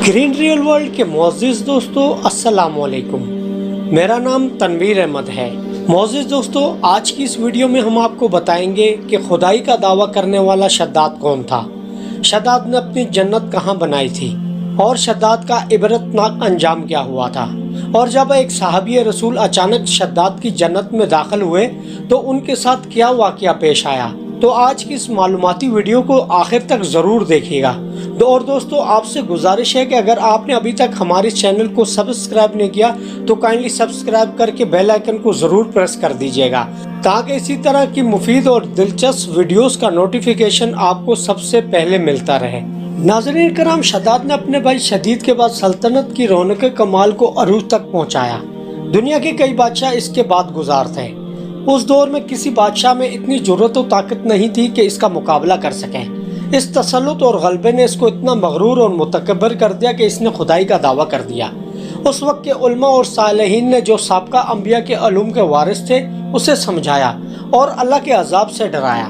Green real world के मोअज़्ज़िज़ दोस्तों, अस्सलाम वालेकुम। मेरा नाम तनवीर अहमद है। मोअज़्ज़िज़ दोस्तों, आज की इस वीडियो में हम आपको बताएंगे कि खुदाई का दावा करने वाला शद्दाद कौन था, शद्दाद ने अपनी जन्नत कहाँ बनाई थी और शद्दाद का इबरतनाक अंजाम क्या हुआ था। और जब एक सहाबी रसूल अचानक शद्दाद की जन्नत में दाखिल हुए तो उनके साथ क्या वाक़या पेश आया। तो आज की इस मालूमाती वीडियो को आखिर तक ज़रूर देखिएगा। और दोस्तों, आपसे गुजारिश है कि अगर आपने अभी तक हमारे चैनल को सब्सक्राइब नहीं किया तो काइंडली सब्सक्राइब करके बेल आइकन को ज़रूर प्रेस कर दीजिएगा, ताकि इसी तरह की मुफीद और दिलचस्प वीडियोस का नोटिफिकेशन आपको सबसे पहले मिलता रहे। नाज़रीन कराम, शद्दाद ने अपने भाई शदीद के बाद सल्तनत की रौनक कमाल को अरूज तक पहुँचाया। दुनिया के कई बादशाह इसके बाद गुजार थे। उस दौर में किसी बादशाह में इतनी जुर्रत और ताकत नहीं थी कि इसका मुकाबला कर सकें। इस तसल्लुत और गलबे ने इसको इतना मगरूर और मुतकब्बर कर दिया कि इसने खुदाई का दावा कर दिया। उस वक्त के उलमा और सालेहीन ने जो साबका अंबिया के अलूम के वारिस थे उसे समझाया और अल्लाह के अजाब से डराया।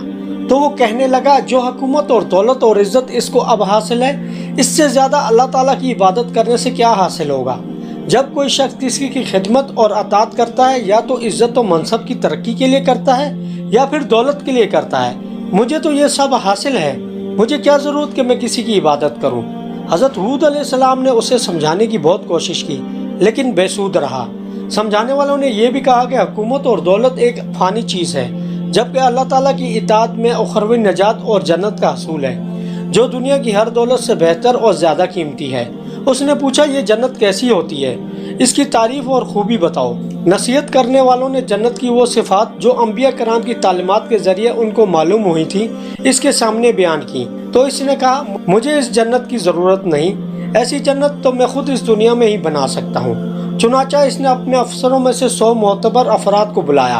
तो वो कहने लगा, जो हुकूमत और दौलत और इज्जत इसको अब हासिल है, इससे ज़्यादा अल्लाह ताला की इबादत करने से क्या हासिल होगा। जब कोई शख्स किसी की खिदमत और अतात करता है, या तो इज्जत और मनसब की तरक्की के लिए करता है या फिर दौलत के लिए करता है। मुझे तो ये सब हासिल है, मुझे क्या ज़रूरत कि मैं किसी की इबादत करूं। हज़रत हूद अलैहिस्सलाम ने उसे समझाने की बहुत कोशिश की, लेकिन बेसूद रहा। समझाने वालों ने यह भी कहा कि हुकूमत और दौलत एक फ़ानी चीज़ है, जबकि अल्लाह ताला की इताअत में उखरवी नजात और जन्नत का हसूल है, जो दुनिया की हर दौलत से बेहतर और ज़्यादा कीमती है। उसने पूछा, ये जन्नत कैसी होती है, इसकी तारीफ और खूबी बताओ। नसीहत करने वालों ने जन्नत की वो सिफात जो अंबिया कराम की तालीमात के जरिए उनको मालूम हुई थी, इसके सामने बयान की। तो इसने कहा, मुझे इस जन्नत की ज़रूरत नहीं, ऐसी जन्नत तो मैं खुद इस दुनिया में ही बना सकता हूँ। चुनाचा इसने अपने अफसरों में से 100 मोतबर अफराद को बुलाया,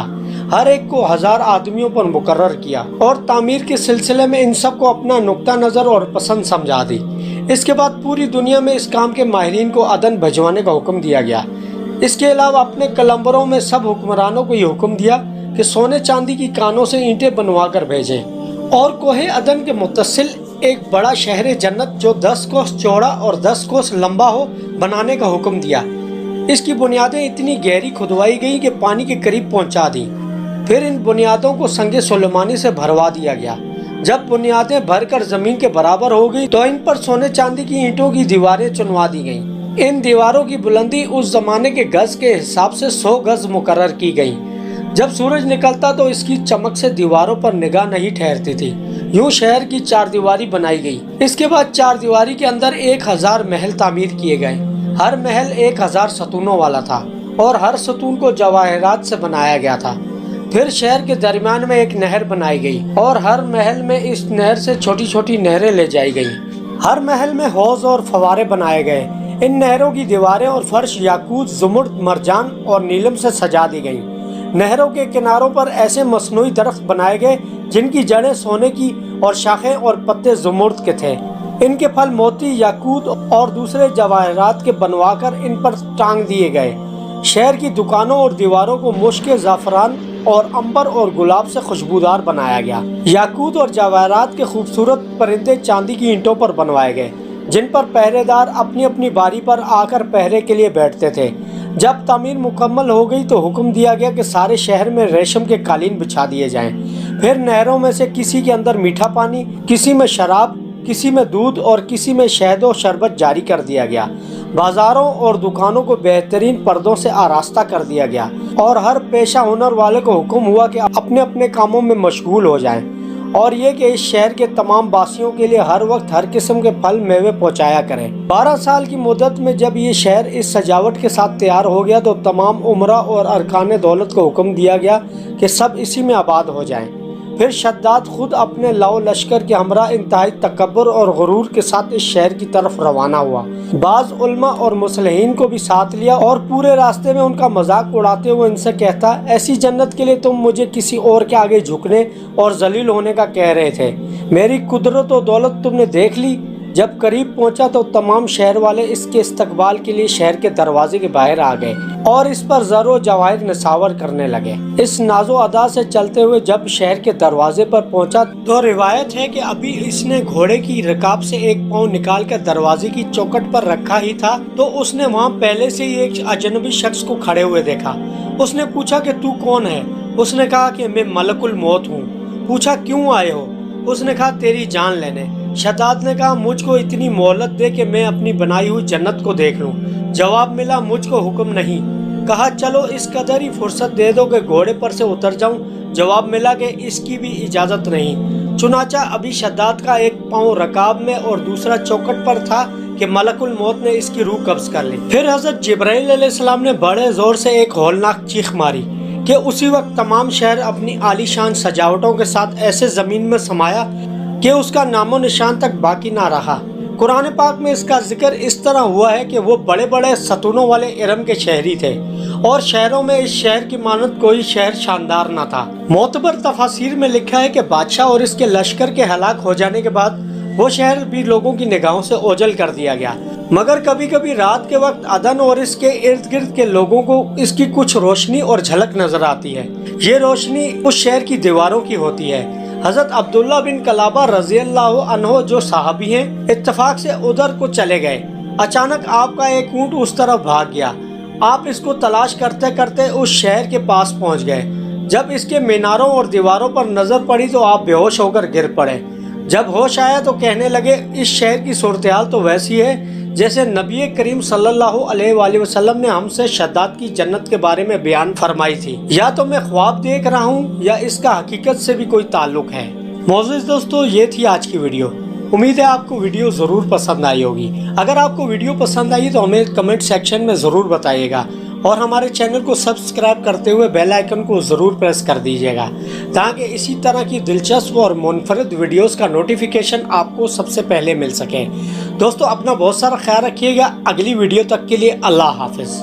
हर एक को 1000 आदमियों पर मुकर्रर किया और तामीर के सिलसिले में इन सब को अपना नुक्ता नज़र और पसंद समझा दी। इसके बाद पूरी दुनिया में इस काम के माहिरीन को अदन भिजवाने का हुक्म दिया गया। इसके अलावा अपने कलम्बरों में सब हुक्मरानों को ये हुक्म दिया कि सोने चांदी की कानों से ईंटें बनवा कर भेजें और कोहे अदन के मुत्तसिल एक बड़ा शहर जन्नत जो 10 कोस चौड़ा और 10 कोस लंबा हो बनाने का हुक्म दिया। इसकी बुनियादें इतनी गहरी खुदवाई गई कि पानी के करीब पहुंचा दी। फिर इन बुनियादों को संगे सुलेमानी से भरवा दिया गया। जब बुनियादें भरकर जमीन के बराबर हो गई तो इन पर सोने चांदी की ईंटों की दीवारें चुनवा दी गईं। इन दीवारों की बुलंदी उस जमाने के गज के हिसाब से 100 गज मुकर्रर की गई। जब सूरज निकलता तो इसकी चमक से दीवारों पर निगाह नहीं ठहरती थी। यूं शहर की 4 दीवारी बनाई गई। इसके बाद 4 दीवारी के अंदर 1000 महल तामीर किए गए। हर महल 1000 सतूनों वाला था और हर सतून को जवाहरात से बनाया गया था। फिर शहर के दरमियान में एक नहर बनाई गई और हर महल में इस नहर से छोटी छोटी नहरें ले जाई गई। हर महल में हौज और फवारे बनाए गए। इन नहरों की दीवारें और फर्श याकूत, ज़ुमुर्द, मरजान और नीलम से सजा दी गई। नहरों के किनारों पर ऐसे मसनूई दरख्त बनाए गए जिनकी जड़ें सोने की और शाखें और पत्ते ज़ुमुर्द के थे। इनके फल मोती, याकूत और दूसरे जवाहरात के बनवाकर इन पर टांग दिए गए। शहर की दुकानों और दीवारों को मुश्क ज़ाफ़रान और अंबर और गुलाब से खुशबूदार बनाया गया। याकूत और जवाहरात के खूबसूरत परिंदे चांदी की ईंटों पर बनवाए गए, जिन पर पहरेदार अपनी अपनी बारी पर आकर पहरे के लिए बैठते थे। जब तामीर मुकम्मल हो गई तो हुक्म दिया गया कि सारे शहर में रेशम के कालीन बिछा दिए जाएं। फिर नहरों में से किसी के अंदर मीठा पानी, किसी में शराब, किसी में दूध और किसी में शहद और शरबत जारी कर दिया गया। बाजारों और दुकानों को बेहतरीन पर्दों से आरास्ता कर दिया गया और हर पेशा हुनर वाले को हुक्म हुआ कि अपने अपने कामों में मशगूल हो जाएं, और ये कि इस शहर के तमाम बासियों के लिए हर वक्त हर किस्म के फल मेवे पहुंचाया करें। 12 साल की मुद्दत में जब ये शहर इस सजावट के साथ तैयार हो गया तो तमाम उमरा और अरकान दौलत को हुक्म दिया गया कि सब इसी में आबाद हो जाएं। फिर शद्दाद खुद अपने लाओ लश्कर के हमरा इंतहाई तकब्बुर और गुरूर के साथ इस शहर की तरफ रवाना हुआ। बाज़ उलमा और मुस्लिहीन को भी साथ लिया और पूरे रास्ते में उनका मजाक उड़ाते हुए इनसे कहता, ऐसी जन्नत के लिए तुम मुझे किसी और के आगे झुकने और जलील होने का कह रहे थे। मेरी कुदरत और दौलत तुमने देख ली, جب قریب پہنچا تو تمام شہر والے اس کے استقبال کے لیے شہر کے دروازے کے باہر آ گئے اور اس پر زر و جواہر نثار کرنے لگے۔ اس ناز و ادا سے چلتے ہوئے جب شہر کے دروازے پر پہنچا تو روایت ہے کہ ابھی اس نے گھوڑے کی رکاب سے ایک پاؤں نکال کر دروازے کی چوکھٹ پر رکھا ہی تھا تو اس نے وہاں پہلے سے ہی ایک اجنبی شخص کو کھڑے ہوئے دیکھا۔ اس نے پوچھا کہ تو کون ہے؟ اس نے کہا کہ میں ملک الموت ہوں۔ پوچھا کیوں آئے ہو؟ اس نے کہا تیری جان لینے۔ شداد نے کہا مجھ کو اتنی مہلت دے کہ میں اپنی بنائی ہوئی جنت کو دیکھ لوں۔ جواب ملا مجھ کو حکم نہیں۔ کہا چلو اس قدر ہی فرصت دے دو کہ گھوڑے پر سے اتر جاؤں۔ جواب ملا کہ اس کی بھی اجازت نہیں۔ چنانچہ ابھی شداد کا ایک پاؤں رکاب میں اور دوسرا چوکھٹ پر تھا کہ ملک الموت نے اس کی روح قبض کر لی۔ پھر حضرت جبرائیل علیہ السلام نے بڑے زور سے ایک ہولناک چیخ ماری کہ اسی وقت تمام شہر اپنی عالی شان سجاوٹوں کے ساتھ ایسے زمین میں سمایا کہ اس کا نام و نشان تک باقی نہ رہا۔ قرآن پاک میں اس کا ذکر اس طرح ہوا ہے کہ وہ بڑے بڑے ستونوں والے ارم کے شہری تھے اور شہروں میں اس شہر کی مانند کوئی شہر شاندار نہ تھا۔ معتبر تفاسیر میں لکھا ہے کہ بادشاہ اور اس کے لشکر کے ہلاک ہو جانے کے بعد وہ شہر بھی لوگوں کی نگاہوں سے اوجھل کر دیا گیا، مگر کبھی کبھی رات کے وقت عدن اور اس کے ارد گرد کے لوگوں کو اس کی کچھ روشنی اور جھلک نظر آتی ہے۔ یہ روشنی اس شہر کی دیواروں کی ہوتی ہے۔ حضرت عبداللہ بن کلابہ رضی اللہ عنہ جو صحابی ہیں اتفاق سے ادھر کو چلے گئے۔ اچانک آپ کا ایک اونٹ اس طرف بھاگ گیا۔ آپ اس کو تلاش کرتے کرتے اس شہر کے پاس پہنچ گئے۔ جب اس کے میناروں اور دیواروں پر نظر پڑی تو آپ بے ہوش ہو کر گر پڑے۔ جب ہوش آیا تو کہنے لگے اس شہر کی صورتحال تو ویسی ہے جیسے نبی کریم صلی اللہ علیہ وآلہ وسلم نے ہم سے شداد کی جنت کے بارے میں بیان فرمائی تھی۔ یا تو میں خواب دیکھ رہا ہوں یا اس کا حقیقت سے بھی کوئی تعلق ہے۔ معزز دوستو، یہ تھی آج کی ویڈیو۔ امید ہے آپ کو ویڈیو ضرور پسند آئی ہوگی۔ اگر آپ کو ویڈیو پسند آئی تو ہمیں کمنٹ سیکشن میں ضرور بتائیے گا اور ہمارے چینل کو سبسکرائب کرتے ہوئے بیل آئیکن کو ضرور پریس کر دیجیے گا تاکہ اسی طرح کی دلچسپ اور منفرد ویڈیوز کا نوٹیفیکیشن آپ کو سب سے پہلے مل سکے۔ دوستو اپنا بہت سارا خیال رکھیے گا۔ اگلی ویڈیو تک کے لیے اللہ حافظ۔